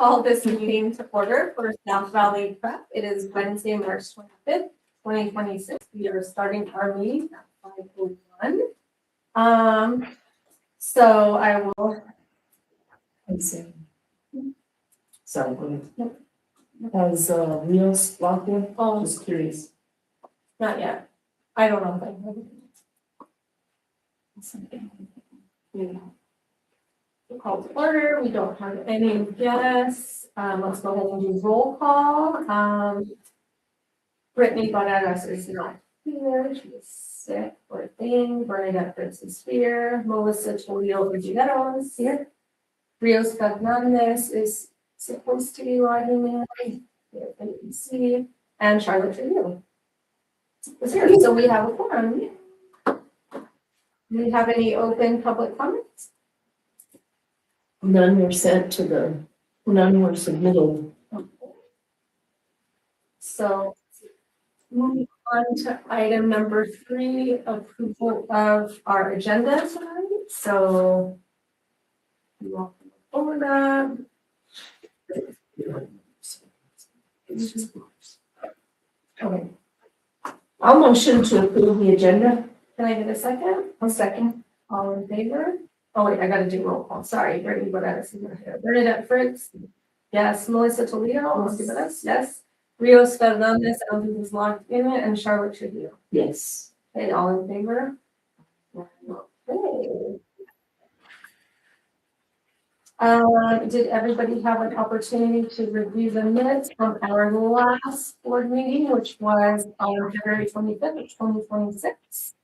call this meeting to order for South Valley Prep. It is Wednesday, March 25th, 2026. We are starting our meeting at 5:01. So I will. Sorry, go ahead. Has Rios logged in? Oh, Just curious. not yet. I don't know if I have it. We'll call to order. We don't have any guests. Let's go ahead and do roll call. Brittany Bonadas is not here. She's sick, poor thing. Bernadette Fritz is here. Melissa Toledo Ruggiero is here. Rios Fernandez is supposed to be logging in. ABC. And Charlotte Trujillo is here. So we have a forum. Do we have any open public comments? None were sent to none were submitted. So moving on to item number 3, approval of our agenda tonight. So you all can look over that. Okay, I'll motion to approve the agenda. can I get a second? I'll second. All in favor? Oh wait, I gotta do roll call. Sorry, Brittany Bonadas is not here. Bernadette Fritz? Yes. Melissa Toledo? Yes. Rios Fernandez, I don't think was logged in it, and Charlotte Trujillo. Yes. Okay, all in favor? Okay. Did everybody have an opportunity to review the minutes from our last board meeting, which was on February 25th of 2026?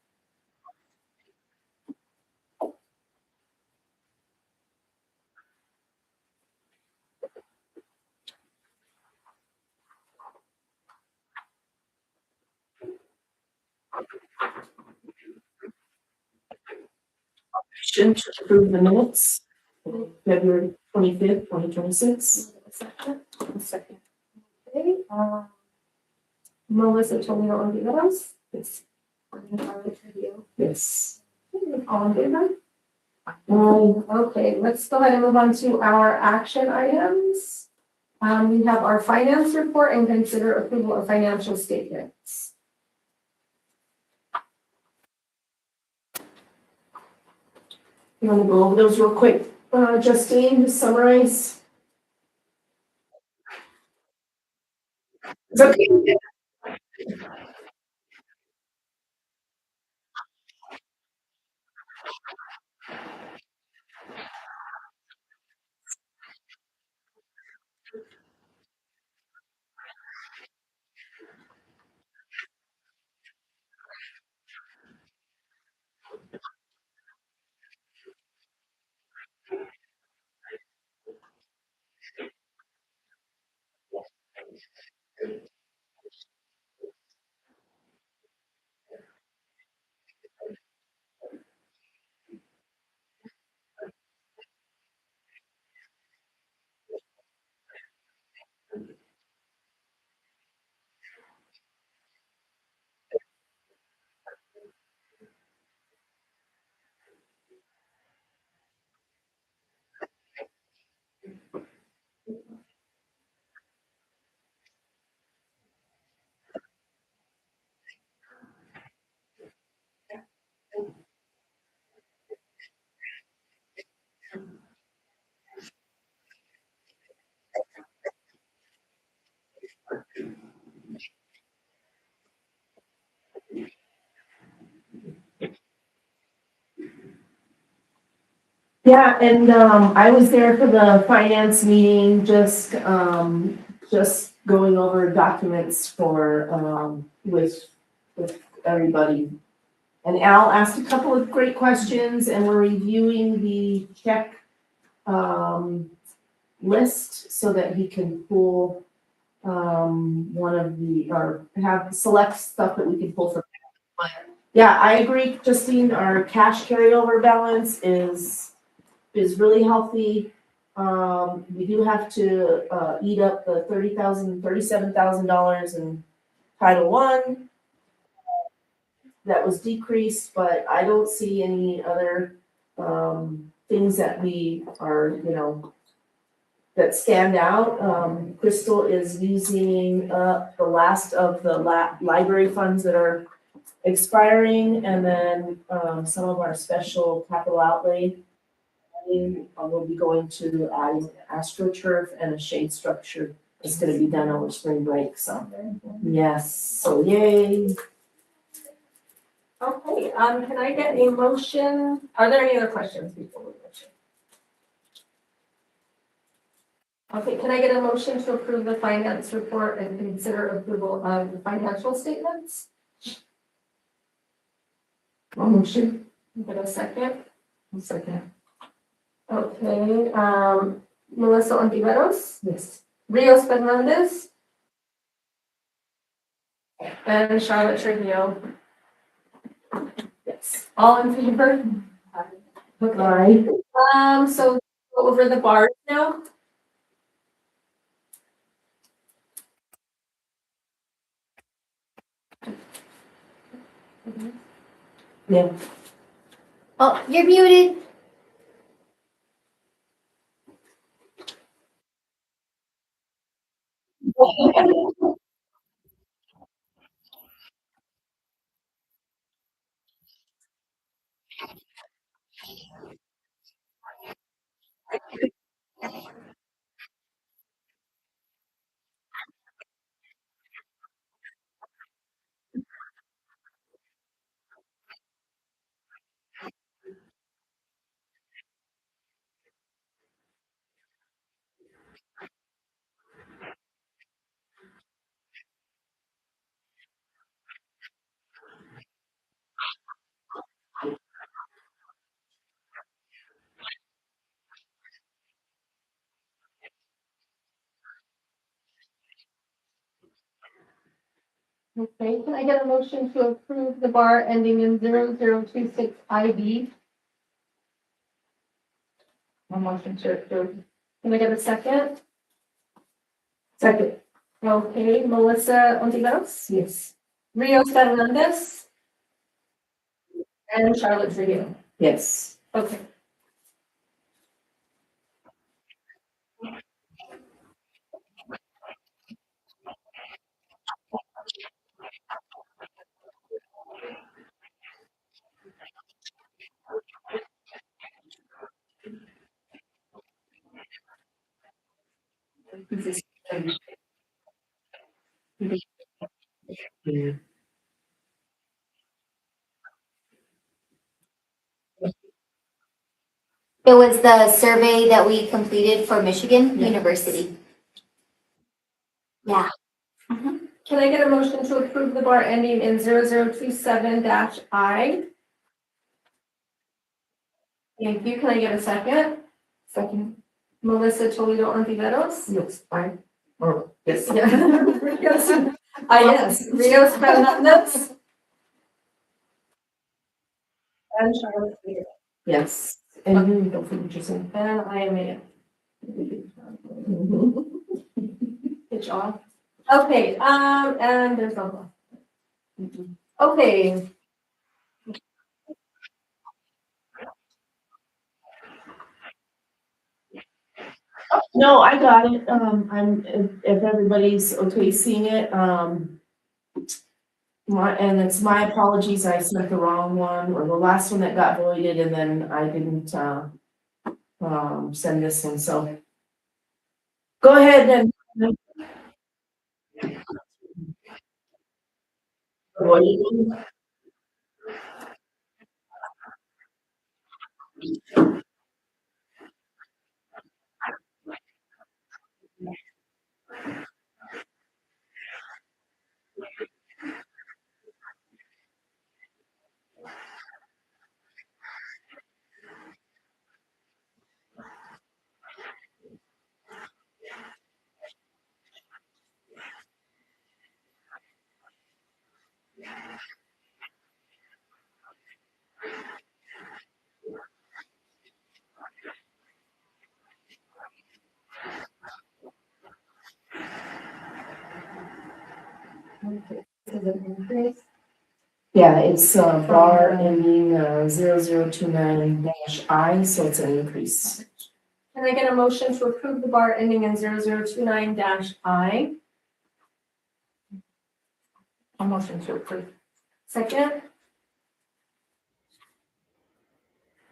Motion to approve the minutes. February 25th, 2026. Second. Okay, Melissa Toledo Ruggiero? Yes. And Charlotte Trujillo. Yes. All in favor? Okay, let's go ahead and move on to our action items. We have our finance report and consider approval of financial statements. You want to go over those real quick, Justine, to summarize? It's okay. Yeah, and I was there for the finance meeting, just going over documents for with everybody. And Al asked a couple of great questions, and we're reviewing the check list so that he can pull one of the, or have select stuff that we can pull from. Yeah, I agree, Justine, our cash carryover balance is really healthy. We do have to eat up the $37,000 in Title I. That was decreased, but I don't see any other things that we are, that stand out. Crystal is using up the last of the library funds that are expiring, and then, some of our special capital outlay. Will be going to adding AstroTurf and a shade structure. It's gonna be done over spring break, so, yes, so yay. Okay, can I get a motion? Are there any other questions before we motion? Okay, can I get a motion to approve the finance report and consider approval of the financial statements? Motion. Get a second? Second. Okay, Melissa Ontiveros, Yes. Rios Fernandez, and Charlotte Trujillo. Yes, all in favor? Okay, so go over the bars now. Yeah. Oh, you're muted. Okay, can I get a motion to approve the bar ending in 0026 IB? A motion to approve. Can I get a second? Second. Okay, Melissa Ontiveros, Yes. Rios Fernandez, and Charlotte Trujillo. Yes. Okay. It was the survey that we completed for Michigan University. Yeah. Can I get a motion to approve the bar ending in 0027-I? Thank you. Can I get a second? Second. Melissa Toledo Ontiveros? Yes. Fine. Or, yes. Rios. Yes, Rios Fernandez. And Charlotte Trujillo. Yes. And you don't forget your son. And I am a. Good job. Okay, and there's no. Okay. No, I got it. If everybody's okay seeing it, and it's my apologies, I sent the wrong one, or the last one that got voided, and then I didn't, send this one, so. Go ahead and. Yeah, it's bar ending 0029-I, so it's an increase. Can I get a motion to approve the bar ending in 0029-I? A motion to approve. Second?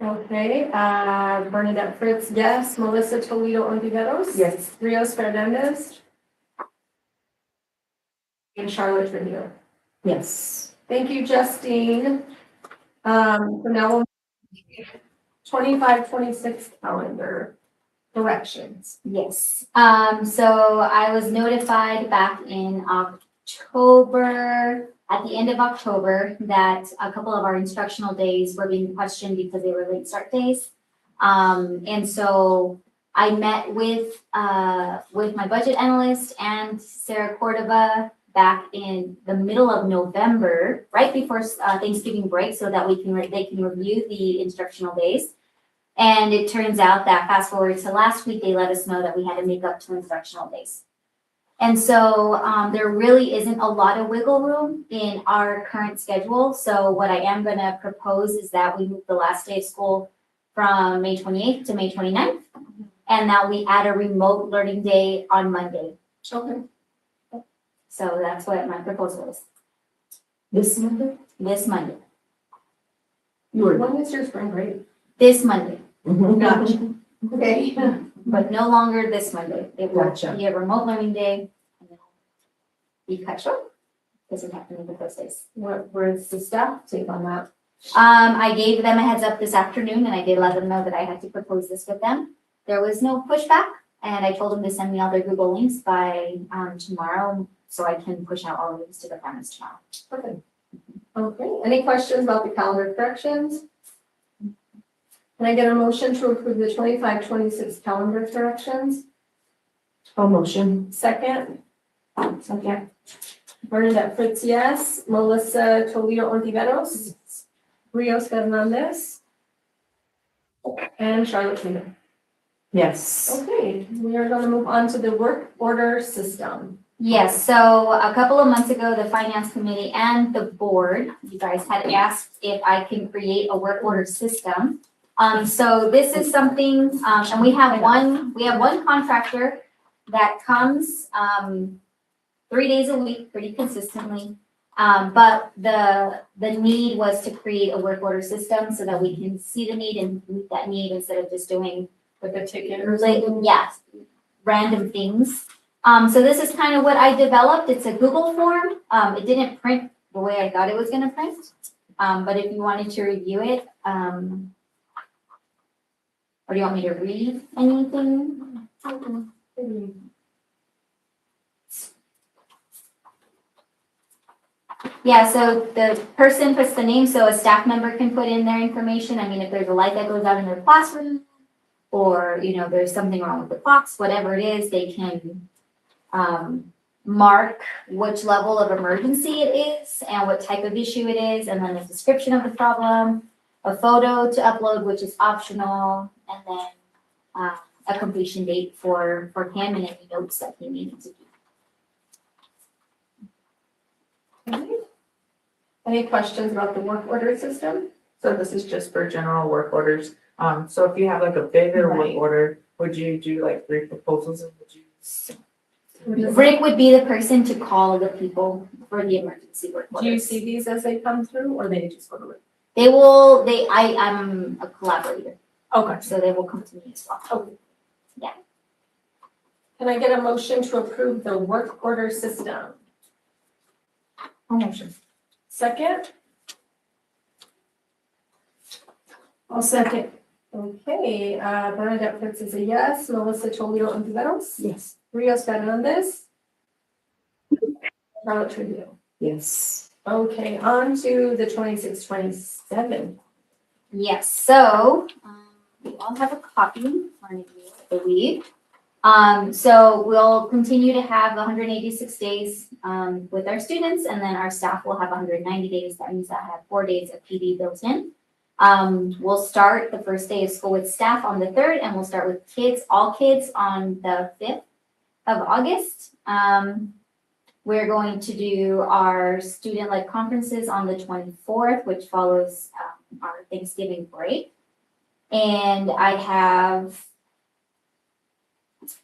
Okay, Bernadette Fritz, yes. Melissa Toledo Ontiveros? Yes. Rios Fernandez? And Charlotte Trujillo. Yes. Thank you, Justine. So now we'll 25-26 calendar corrections. Yes, so I was notified back in October, at the end of October, that a couple of our instructional days were being questioned because they were late start days. And so I met with my budget analyst and Sarah Cordova back in the middle of November, right before Thanksgiving break, so that they can review the instructional days. And it turns out that fast forward to last week, they let us know that we had to make up 2 instructional days. And so there really isn't a lot of wiggle room in our current schedule. So what I am going to propose is that we move the last day of school from May 28th to May 29th, and that we add a remote learning day on Monday. Okay. So that's what my proposal is, This Monday? this Monday, You were. When is your spring break? this Monday, Gotcha. Okay. but no longer this Monday. It will Gotcha. be a remote learning day, and then be cut short. Doesn't happen with those days. Where's the staff take on that? I gave them a heads up this afternoon, and I did let them know that I had to propose this with them. There was no pushback, and I told them to send me all their Google links by tomorrow, so I can push out all the links to the parents tomorrow. Okay. Okay, any questions about the calendar corrections? Can I get a motion to approve the 25-26 calendar corrections? A motion. Second? Second. Bernadette Fritz, yes. Melissa Toledo Ontiveros? Rios Fernandez? And Charlotte Trujillo. Yes. Okay, we are gonna move on to the work order system. Yes, so a couple of months ago, the finance committee and the board, you guys had asked if I can create a work order system. So this is something, and we have one contractor that comes 3 days a week pretty consistently. But the need was to create a work order system so that we can see the need and meet that need instead of just doing With the ticket or like, something? yes, random things. So this is kind of what I developed. It's a Google form. It didn't print the way I thought it was gonna print. But if you wanted to review it, or do you want me to read anything? Yeah, so the person puts the name, so a staff member can put in their information. I mean, if there's a light that goes out in their classroom, or, you know, there's something wrong with the clocks, whatever it is, they can mark which level of emergency it is and what type of issue it is, and then a description of the problem, a photo to upload, which is optional, and then a completion date for him and any notes that he needs to do. Any questions about the work order system? So this is just for general work orders. So if you have like a bigger work Right. order, would you do like 3 proposals and would you? Rick would be the person to call the people for the emergency work Do you orders. see these as they come through, or they just go to Rick? I'm a collaborator, Okay. so they will come to me as well. Okay. Yeah. Can I get a motion to approve the work order system? Motion. Second? I'll second. Okay, Bernadette Fritz is a yes. Melissa Toledo Ontiveros? Yes. Rios Fernandez? Charlotte Trujillo. Yes. Okay, on to the 26-27. Yes, so we all have a copy in front of you, I believe. So we'll continue to have 186 days with our students, and then our staff will have 190 days. That means I have 4 days of PD built in. We'll start the first day of school with staff on the 3rd, and we'll start with kids, all kids, on the 5th of August. We're going to do our student-led conferences on the 24th, which follows our Thanksgiving break. And I have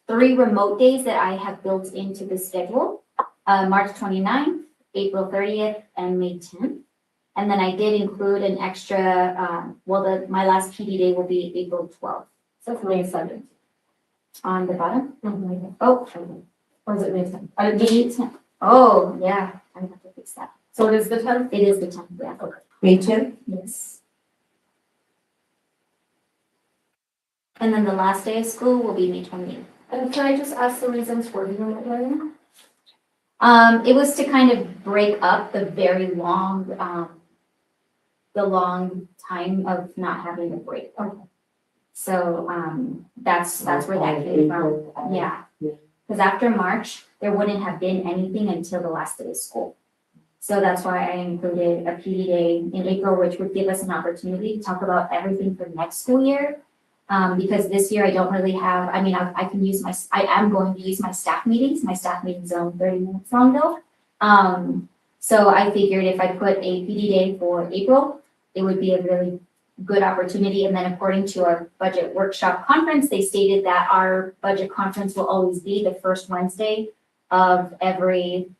three remote days that I have built into the schedule. March 29th, April 30th, and May 10th. And then I did include an extra, my last PD day will be April 12th. So it's May 7th. On the bottom? Mhm. Oh, Or is it May 10th? May 10th. Oh, yeah, I have to fix that. So it is the 10th? It is the 10th, yeah. May 10th? Yes. And then the last day of school will be May 28th. And can I just ask the reasons for the remote learning? It was to kind of break up the very long, the long time of not having a break. Okay. So, that's where that came from, yeah. Because after March, there wouldn't have been anything until the last day of school. So that's why I included a PD day in April, which would give us an opportunity to talk about everything for next school year. Because this year I don't really have, I mean, I can use I am going to use my staff meetings. My staff meetings are only 30 minutes long though. So I figured if I put a PD day for April, it would be a really good opportunity. And then according to our budget workshop conference, they stated that our budget conference will always be the first Wednesday of every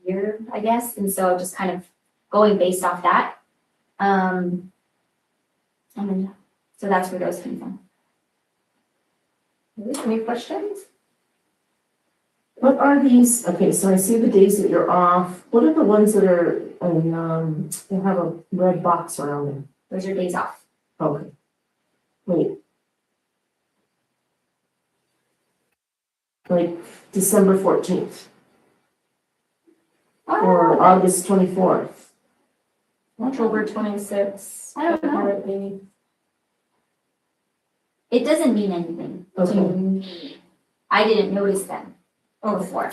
year, I guess. And so just kind of going based off that. And then, so that's where those came from. Any questions? What are these, okay, so I see the days that you're off. What are the ones that are, they have a red box around them? Those are days off. Okay. Wait. Like December 14th or August 24th. October 26th. I don't know. Apparently. It doesn't mean anything to Okay. me. I didn't notice them before.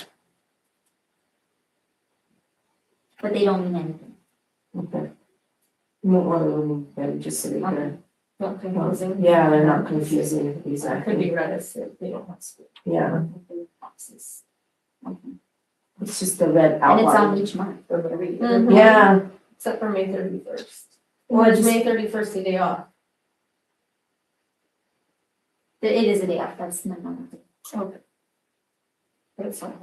But they don't mean anything. Okay. You won't want to remove them just so they can. Not confusing. Yeah, they're not confusing, That could be exactly. read as if they don't have school. Yeah, Boxes. Okay. it's just the red And it's on outline. each month. Mhm. Yeah, Except for May 31st. Well, Or is just- May 31st the day off? It is a day off, that's not normal. Okay. That's not.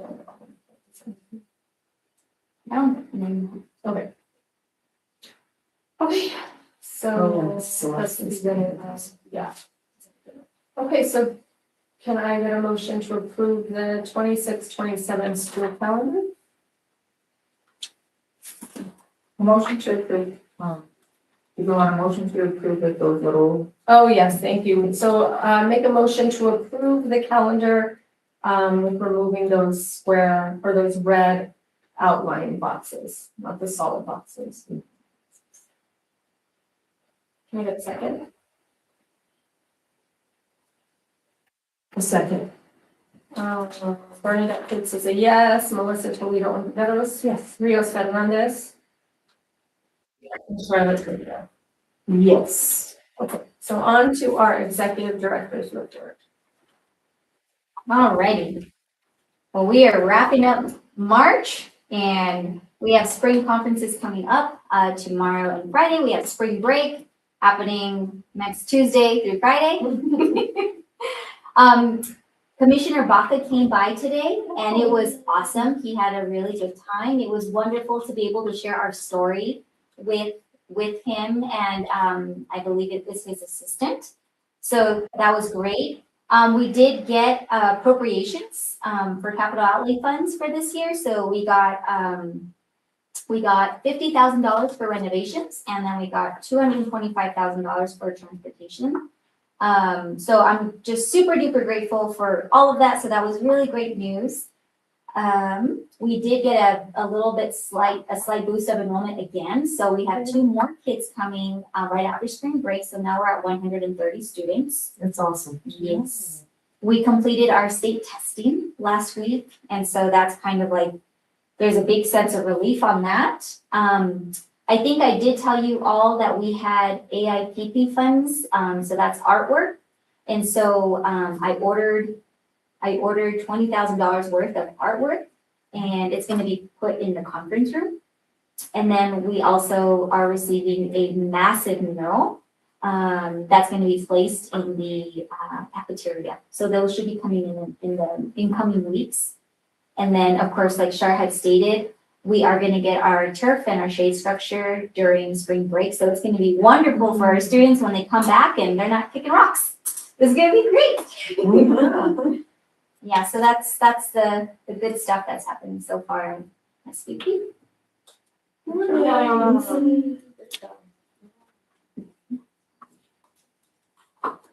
I don't know. Okay. Okay, Oh, so. yes, so that's the that's- beginning of- yeah. Okay, so can I get a motion to approve the 26-27 school calendar? Motion to approve, you want a motion to approve with those little, Oh, yes, thank you. So, make a motion to approve the calendar, with removing those square or those red outline boxes, not the solid boxes. Can I get a second? a second. Bernadette Pitts is a yes, Melissa Toledo Ontiveros, yes, Rios Fernandez. And Charlotte Toledo. Yes. Okay, so on to our executive director's report. Alrighty. Well, we are wrapping up March and we have spring conferences coming up, tomorrow and Friday. We have spring break happening next Tuesday through Friday. Commissioner Baca came by today and it was awesome. He had a really good time. It was wonderful to be able to share our story with him and, I believe it was his assistant. So that was great. We did get appropriations for capital outlay funds for this year. So we got $50,000 for renovations and then we got $225,000 for transportation. So I'm just super duper grateful for all of that. So that was really great news. We did get a little bit slight boost of enrollment again. So we have 2 more kids coming right after spring break. So now we're at 130 students. That's awesome. Yes. We completed our state testing last week. And so that's kind of like, there's a big sense of relief on that. I think I did tell you all that we had AIPP funds. So that's artwork. And so I ordered $20,000 worth of artwork and it's going to be put in the conference room. And then we also are receiving a massive mural that's gonna be placed in the cafeteria. So those should be coming in the incoming weeks. And then, of course, like Shar had stated, we are gonna get our turf and our shade structure during spring break. So it's gonna be wonderful for our students when they come back and they're not kicking rocks. It's gonna be great. Yeah, so that's the good stuff that's happening so far in SVP.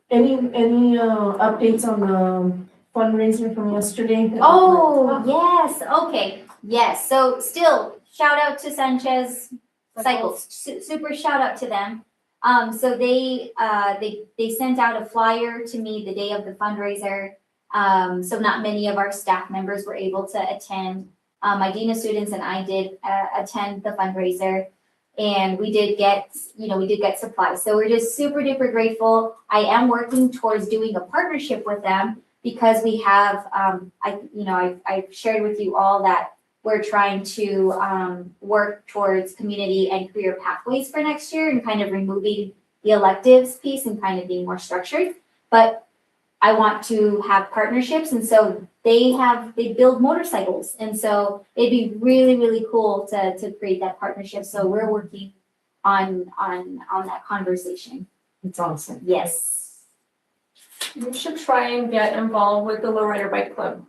Any updates on the fundraiser from yesterday? Oh, yes, okay, yes, so still, shout out to Sanchez Cycles, super shout out to them. So they sent out a flyer to me the day of the fundraiser. So not many of our staff members were able to attend. My Dean of Students and I did attend the fundraiser. And we did get supplies. So we're just super duper grateful. I am working towards doing a partnership with them because we have, I've shared with you all that we're trying to work towards community and career pathways for next year and kind of removing the electives piece and kind of being more structured. But I want to have partnerships, and so they build motorcycles, and so it'd be really, really cool to create that partnership. So we're working on that conversation. It's awesome. Yes. You should try and get involved with the Lowrider Bike Club.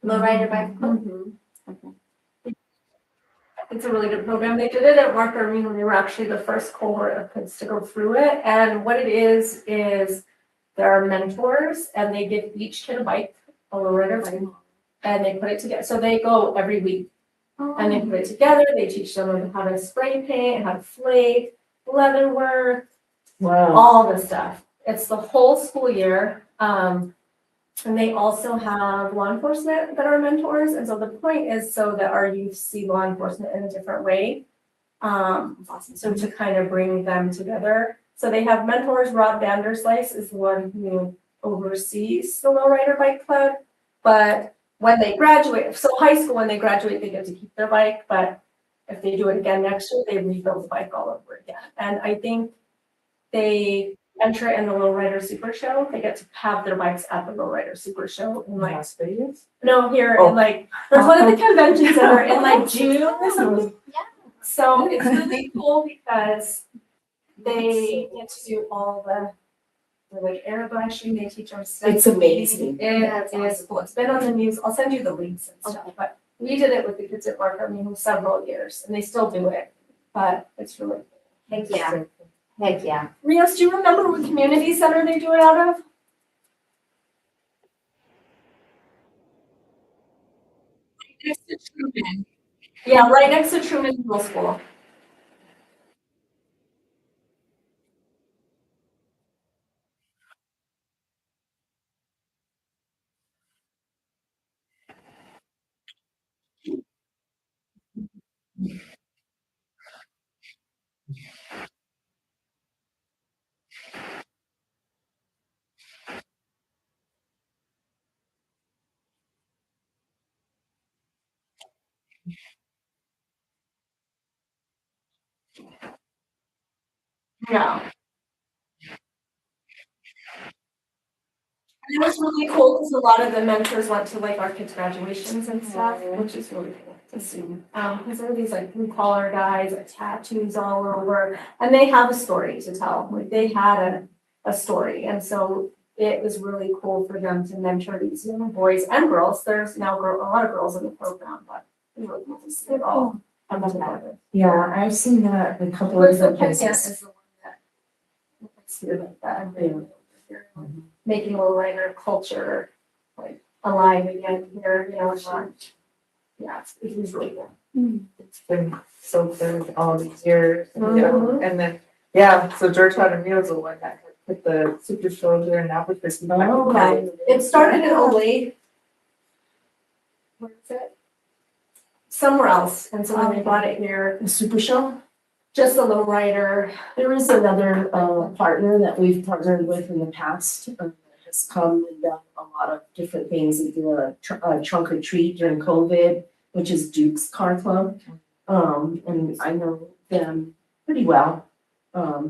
Lowrider Bike Club. Okay. It's a really good program. They did it at Mark Irving when they were actually the first cohort of kids to go through it. And what it is there are mentors and they give each kid a bike, a lowrider bike, and they put it together. So they go every week and they put it together. They teach them how to spray paint, how to flake, leather work, Wow. all the stuff. It's the whole school year. And they also have law enforcement that are mentors. And so the point is so that our youth see law enforcement in a different way. So to kind of bring them together. So they have mentors. Rob Vanderslice is the one who oversees the Lowrider Bike Club. But when they graduate, so high school, when they graduate, they get to keep their bike. But if they do it again next year, they rebuild the bike all over again. And I think they enter in the Lowrider Super Show. They get to have their bikes at the Lowrider Super Show in like Las Vegas? no here Oh. in like there's one of the convention center in like June or something. So it's really cool because they get to do all the like airbrushing. They teach them stuff. It's amazing. It is cool. It's been on the news. I'll send you the links and stuff. But we did it with the kids at Mark Irving several years, and they still do it. But it's really cool. Heck yeah. Heck yeah. Rios, do you remember what community center they do it out of? Next to Truman. Yeah, right next to Truman Middle School. Yeah. And it was really cool because a lot of the mentors went to like our kids' graduations and stuff, which is really cool to see. Because there are these like blue collar guys with tattoos all over, and they have a story to tell. Like they had a story, and so it was really cool for them to mentor these young boys and girls. There's now a lot of girls in the program, but it was really cool to see it all come together. Yeah, I've seen that in a couple of What's the different podcast places. is the one that looks here like that. Making Lowrider culture like alive again here, you know, not, yeah, it was really cool. It's been so good all these years, you know, and then, yeah, so Georgetown and Neil's the one that put the super show there in Albuquerque. Oh, okay. It started in Ole. Where is it? Somewhere else, and so when they brought it here, The Super Show? just a Lowrider. There is another partner that we've partnered with in the past, that has come and done a lot of different things. They do a trunk or treat during COVID, which is Duke's Car Club. And I know them pretty well.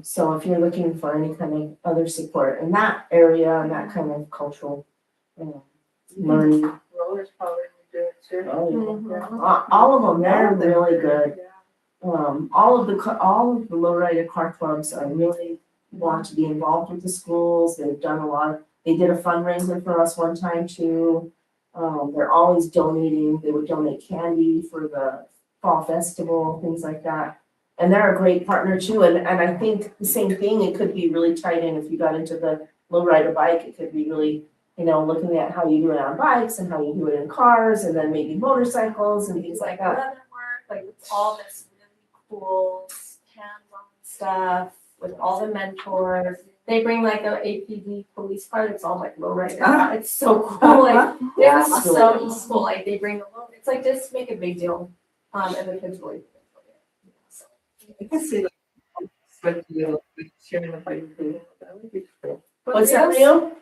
So if you're looking for any kind of other support in that area and that kind of cultural, learning, Rollers probably would do it too. all of them, they're really good. Yeah. All of the lowrider car clubs are really want to be involved with the schools. They've done a lot. They did a fundraiser for us one time too. They're always donating. They would donate candy for the fall festival, things like that. And they're a great partner too. And I think the same thing, it could be really tied in if you got into the lowrider bike, it could be really, looking at how you do it on bikes and how you do it in cars and then maybe motorcycles and things like that. Leather work, like with all this really cool hands-on stuff with all the mentors. They bring like a APD police car, it's all like low rider. It's so cool, like, Yeah, it's it's so really useful, like they bring the loan, it's like just make a big deal. And the kids really enjoy it. So, I can see like with you, like sharing the bike. That would be cool. What's that, Rios? Rio?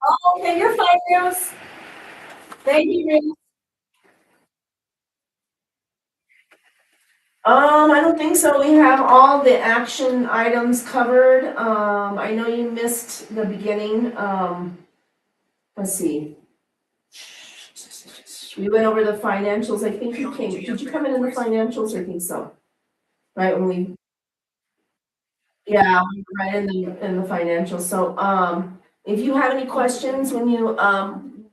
Oh, okay, you're fine, Rios. Thank you, Rios. I don't think so. We have all the action items covered. I know you missed the beginning. Let's see. We went over the financials. I think you came. Did you come in the financials? I think so. Right when we. Yeah, we were right in the financials. So, if you have any questions when you,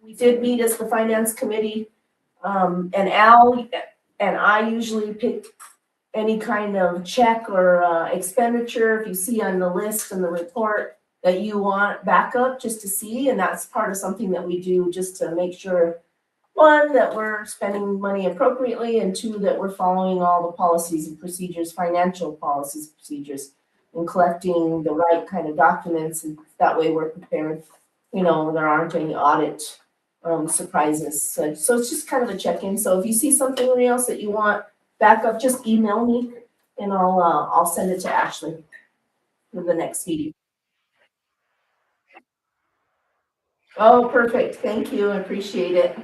we did meet as the finance committee. And Al and I usually pick any kind of check or expenditure, if you see on the list and the report that you want backup just to see, and that's part of something that we do just to make sure, one, that we're spending money appropriately, and two, that we're following all the policies and procedures, financial policies, procedures, and collecting the right kind of documents, and that way we're prepared, there aren't any audit surprises. So it's just kind of a check-in. So if you see something else that you want backup, just email me and I'll send it to Ashley for the next meeting. Oh, perfect. Thank you. I appreciate it.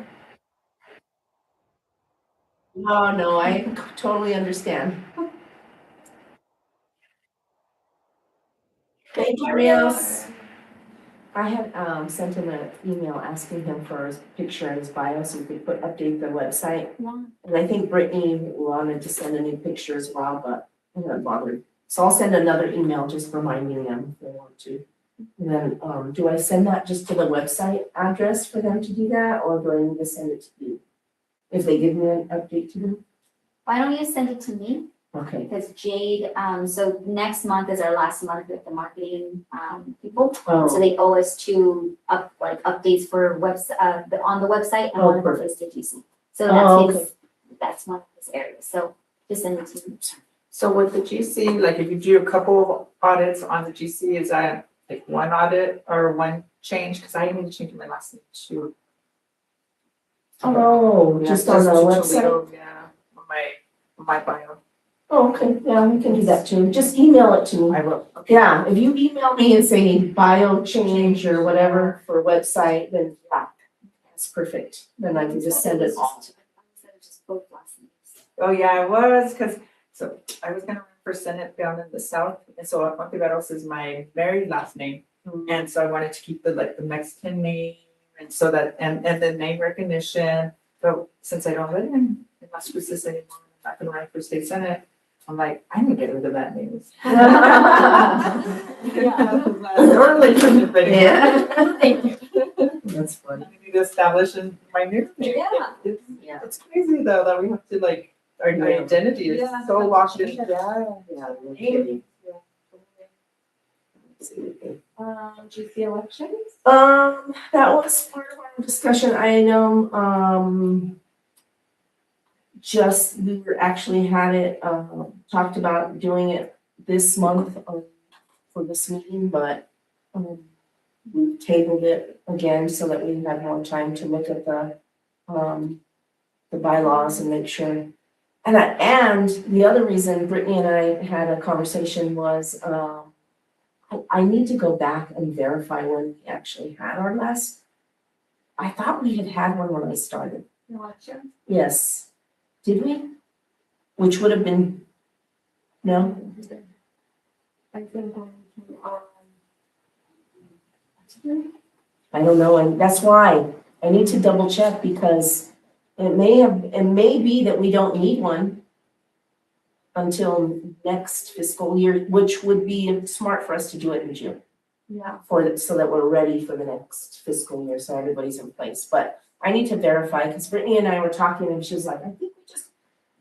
No, I totally understand. Thank you, Rios. I had sent him an email asking him for his picture and his bio so we could update the website. Yeah. And I think Brittany wanted to send a new picture as well, but I'm not bothered. So I'll send another email just reminding them if they want to. And then, do I send that just to the website address for them to do that, or do I need to send it to you? If they give me an update to them? Why don't you send it to me? Okay. Because Jade, so next month is our last month with the marketing, people. So Oh, they owe us two updates for on the website and Oh, one of perfect. the GC. So Oh, that's one of his areas. So just send it to me. So with the GC, like if you do a couple of audits on the GC, is that like one audit or one change? Cause I need to change my last name too. oh, Yeah, just on the to website? Toledo, yeah, on my bio. Oh, okay, yeah, we can do that too. Just email it to me. I will. Yeah, if you email me and say bio change or whatever for website, then yeah, that's perfect. Then I can just send it all. Just both last names. Oh, yeah, I was, so I was gonna run for Senate down in the south, and so Monteveros is my married last name. And so I wanted to keep the Mexican name, and so that, and the name recognition. But since I don't live in Massachusetts anymore, I'm not gonna run for state senate, I'm like, I need to get rid of that name. Or relationship anymore. Yeah. Thank you. That's funny. I need to establish my new name. Yeah. Yeah. It's crazy though, that we have to our Yeah. identity is Yeah. so locked in. Yeah. Yeah, no kidding. GC elections? That was part of our discussion item, just, we were actually had it, talked about doing it this month, for this meeting, but, we tabled it again so that we had more time to look at the bylaws and make sure. And the other reason Brittany and I had a conversation was, I need to go back and verify when we actually had our last. I thought we had one when I started. Election? Yes. Did we? Which would have been, no? I think I don't know, and that's why I need to double check because it may be that we don't need one until next fiscal year, which would be smart for us to do it in June. yeah, So that we're ready for the next fiscal year, so everybody's in place. But I need to verify, because Brittany and I were talking and she was like, I think we just,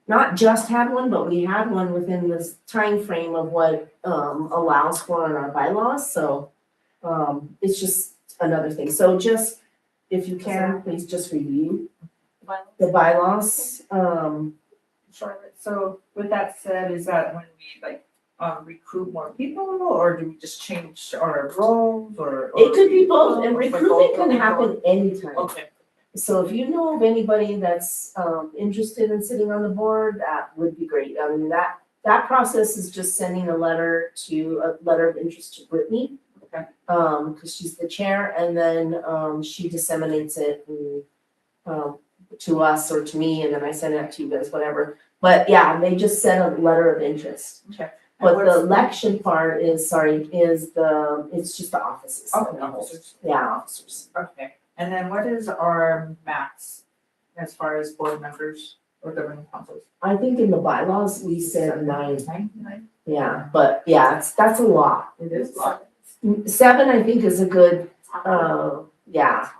not just had one, but we had one within this time frame of what allows for in our bylaws, so it's just another thing. So just, if you can, please just review the bylaws. Charlotte, so with that said, is that when we like recruit more people, or do we just change our roles, or? It could be both, and Or both, recruitment can okay, happen anytime. Okay, So if you know of anybody that's interested in sitting on the board, that would be great. I mean, that process is just sending a letter of interest to Brittany. Okay. Because she's the chair, and then she disseminates it to us or to me, and then I send it out to you guys, whatever. But yeah, they just send a letter of interest. okay. But the election part is it's just the offices. Oh, officers. Yeah, officers. Okay, and then what is our max as far as board members or governing councils? I think in the bylaws, we said 9. 9? Yeah, but yeah, that's a lot. It is a lot. 7, I think, is a good, yeah,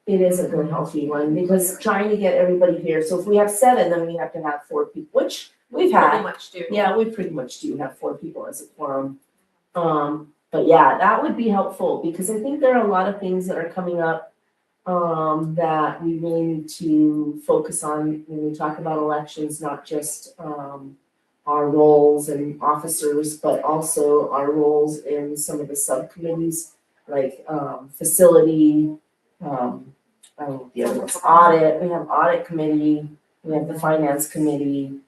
it is a good healthy one, because trying to get everybody here, so if we have 7, then we have to have 4 people, which we've pretty had. much do. Yeah, we pretty much do have 4 people as a quorum. But yeah, that would be helpful, because I think there are a lot of things that are coming up that we really need to focus on when we talk about elections, not just our roles and officers, but also our roles in some of the subcommittees, like facility, the other ones, audit, we have audit committee, we have the finance committee.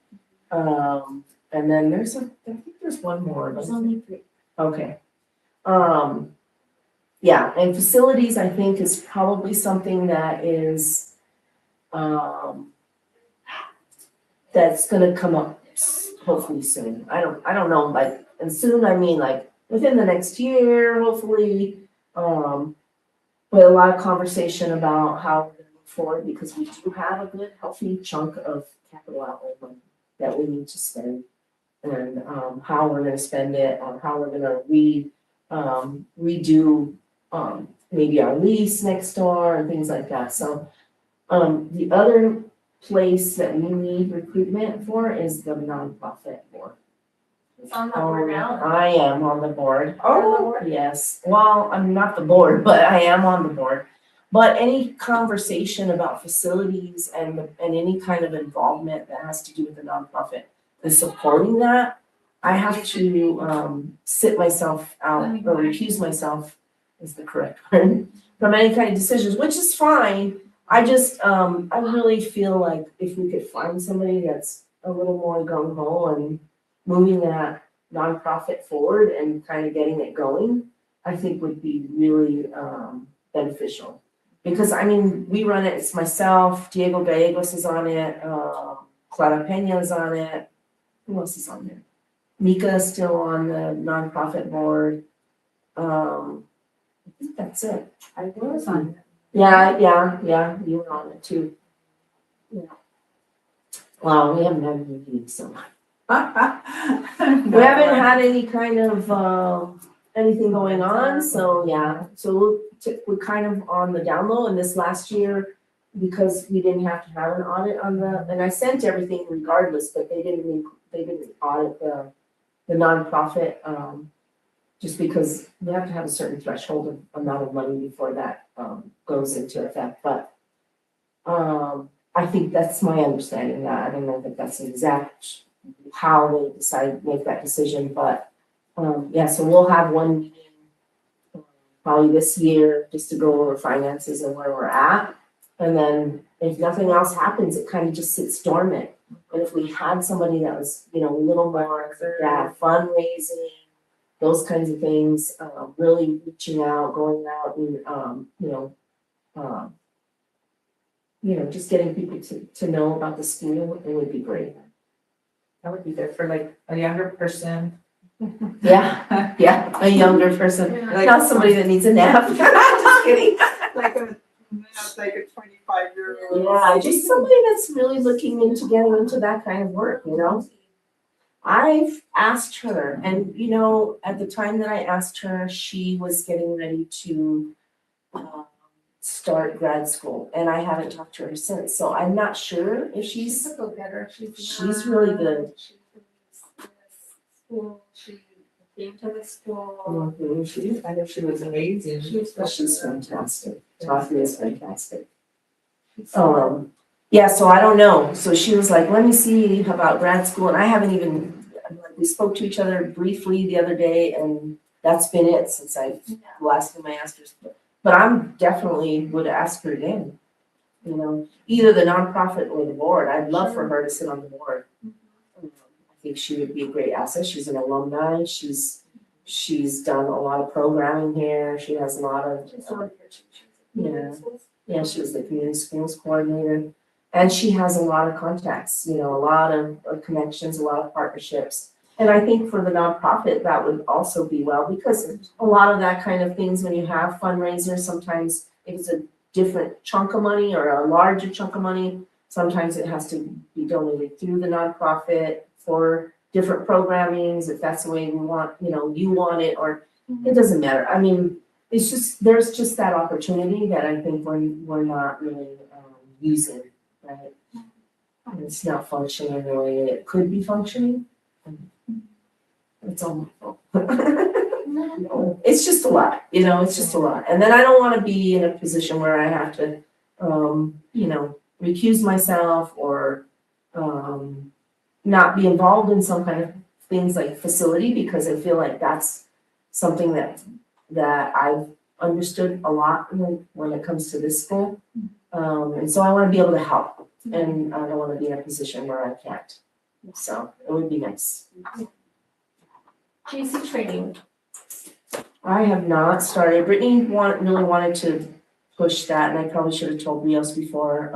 And then I think there's one more. There's only 3. Okay. Yeah, and facilities, I think, is probably something that is, that's gonna come up hopefully soon. I don't know, like, and soon, I mean, like, within the next year, hopefully. But a lot of conversation about how we're gonna move forward, because we do have a good, healthy chunk of capital outlay money that we need to spend. And how we're gonna spend it, or how we're gonna redo maybe our lease next door and things like that. So the other place that we need recruitment for is the nonprofit board. It's on the board now. I am on the board. Oh. Yes, well, I'm not the board, but I am on the board. But any conversation about facilities and any kind of involvement that has to do with the nonprofit and supporting that, I have to sit myself out or recuse myself is the correct word from any kind of decisions, which is fine. I just I really feel like if we could find somebody that's a little more gung ho and moving that nonprofit forward and kind of getting it going, I think would be really beneficial. Because I mean, we run it, it's myself, Diego Gallegos is on it, Clara Pena is on it. Who else is on there? Mika is still on the nonprofit board. I think that's it. I was on. Yeah, you were on it too. Yeah. Wow, we haven't had any meetings, so. We haven't had any kind of, anything going on, so yeah. So we're kind of on the down low, and this last year, because we didn't have to have an audit on and I sent everything regardless, but they didn't audit the nonprofit, just because we have to have a certain threshold of amount of money before that, goes into effect, but, I think that's my understanding that, I don't know if that's exact how they make that decision, but, yeah, so we'll have one meeting probably this year, just to go over finances and where we're at. And then if nothing else happens, it kind of just sits dormant. And if we had somebody that was, a little more, fundraising, those kinds of things, really reaching out, going out and, just getting people to know about the school, it would be great. That would be good for like a younger person. Yeah, yeah, a younger person, Like- not somebody that needs a nap. Just kidding. Like a 25-year-old. Yeah, just somebody that's really looking into getting into that kind of work, I've asked her, and at the time that I asked her, she was getting ready to start grad school, and I haven't talked to her since, so I'm not sure if She's she's, a go-getter. she's really good. She believes in the school, she came to the school. I know she was amazing. She's fantastic, Taffy is fantastic. Yeah, so I don't know, so she was like, let me see about grad school, and I haven't even, we spoke to each other briefly the other day, and that's been it since the last time I asked her. But I'm definitely would ask her again, either the nonprofit or the board, I'd love for her to sit on the board. I think she would be a great asset, she's an alumni, she's done a lot of programming here, she has a lot of, yeah, she was the community schools coordinator. And she has a lot of contacts, a lot of connections, a lot of partnerships. And I think for the nonprofit, that would also be well, because a lot of that kind of things, when you have fundraisers, sometimes if it's a different chunk of money or a larger chunk of money, sometimes it has to be donated through the nonprofit for different programmings, if that's the way we want, you want it, or it doesn't matter. I mean, it's just, there's just that opportunity that I think we're not really using, right? And it's not functioning the way it could be functioning. It's all my fault. It's just a lot, it's just a lot. And then I don't wanna be in a position where I have to, recuse myself or, not be involved in some kind of things like facility, because I feel like that's something that I've understood a lot when it comes to this school. And so I wanna be able to help, and I don't wanna be in a position where I can't. So it would be nice. GC training. I have not started. Brittany really wanted to push that, and I probably should have told Rios before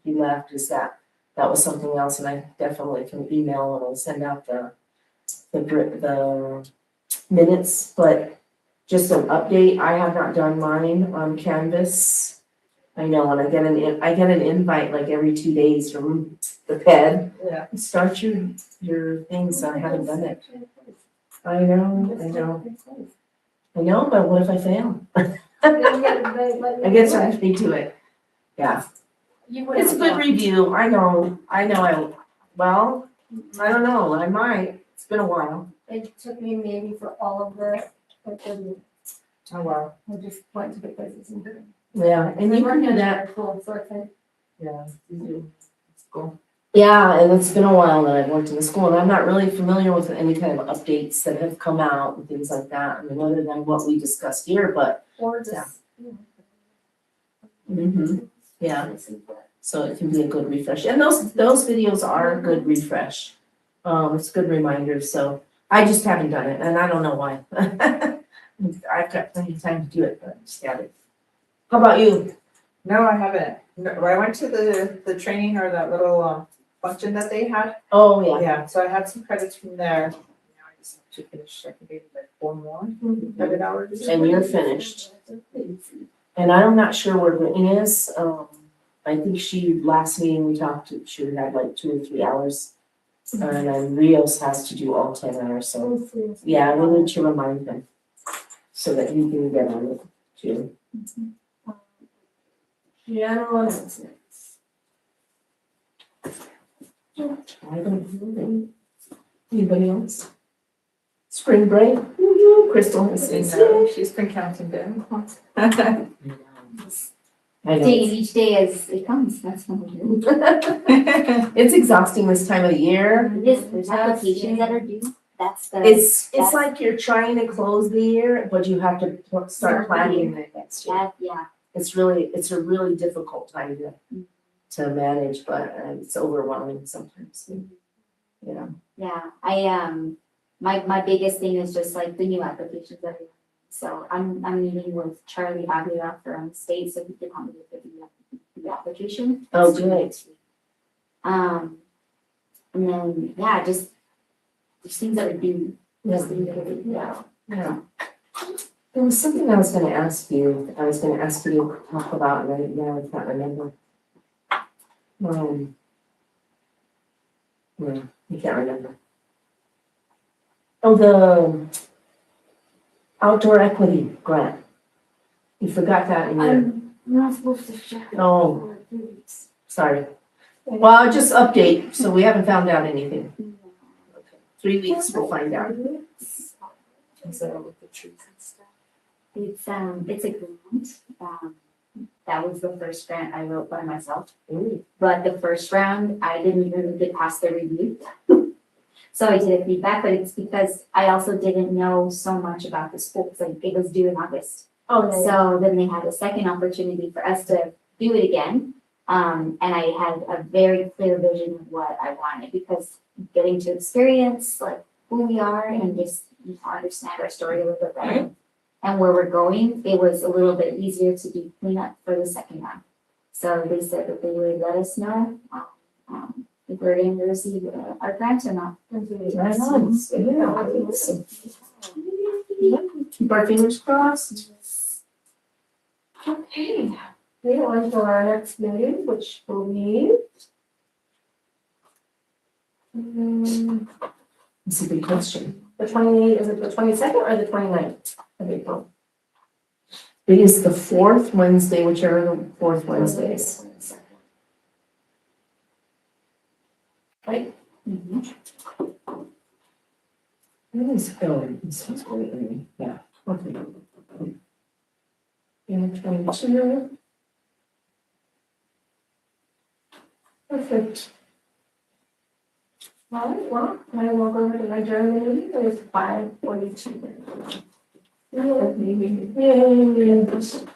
he left, is that was something else, and I definitely can email and I'll send out the minutes, but just an update, I have not done mine on Canvas. I know, and I get an invite like every 2 days from the PED. Yeah. Start your things, I haven't done it. I know, but what if I fail? I guess I have to do it. Yeah, it's a good review, I know, I don't know, I might, it's been a while. It took me maybe for all of the, Oh, wow. I just went to the places and did it. Yeah, and you can do that. Cool, so I think. Yeah. It's cool. Yeah, and it's been a while that I've worked in the school, and I'm not really familiar with any kind of updates that have come out and things like that, I mean, other than what we discussed here, but. Or just. Yeah. Yeah, so it can be a good refresh, and those videos are a good refresh. It's a good reminder, so I just haven't done it, and I don't know why. I've got plenty of time to do it, but I just haven't. How about you? No, I haven't. No, I went to the training or that little function that they had. Oh, yeah. Yeah, so I had some credits from there. Now I just have to finish, I think maybe like 4 more credit hours. And you're finished. And I'm not sure where Brittany is, I think last meeting we talked to, she had like 2 or 3 hours. And then Rios has to do all 10 hours, so, yeah, we need to remind him. So that he can get on it too. General announcements. I don't know. Anybody else? Spring break, woo-hoo, Crystal has I said, know, she's been counting down. I know. Taking each day as it comes, that's what we do. It's exhausting this time of the year. There's applications that are due, that's the. It's like you're trying to close the year, but you have to start planning the next year. Yeah, It's a really difficult time to manage, but it's overwhelming sometimes, yeah, my biggest thing is just like the new applications that we have. So I'm meeting with Charlie Aguilar from the state, so he can help me with the the application. Oh, good. And then, yeah, just things that would be, Yeah. yeah. Yeah. There was something I was gonna ask you, to talk about, and I can't remember. Yeah, I can't remember. Oh, the outdoor equity grant. You forgot that in your, I'm not supposed to share. oh, sorry. Well, I'll just update, so we haven't found out anything. 3 weeks, we'll find out. It's a grant, that was the first grant I wrote by myself. Ooh. But the first round, I didn't really get past the review. So I did a feedback, but it's because I also didn't know so much about the school, like it was due in August. Oh, So then they had a second opportunity for us to do it again. And I had a very clear vision of what I wanted, because getting to experience like who we are and just understand our story a little bit better and where we're going, it was a little bit easier to do cleanup for the second round. So they said that they would let us know if we're going to receive our grants or not. Right on. Yeah. Keep our fingers crossed. Okay, we on to our next meeting, which will be. It's a good question. Is it the 22nd or the 29th of April? It is the fourth Wednesday, whichever the fourth Wednesday is. Right? It is going, yeah, okay. And 22. Perfect. All right, well, I will go over to my journal meeting, it's 5:42. Yay.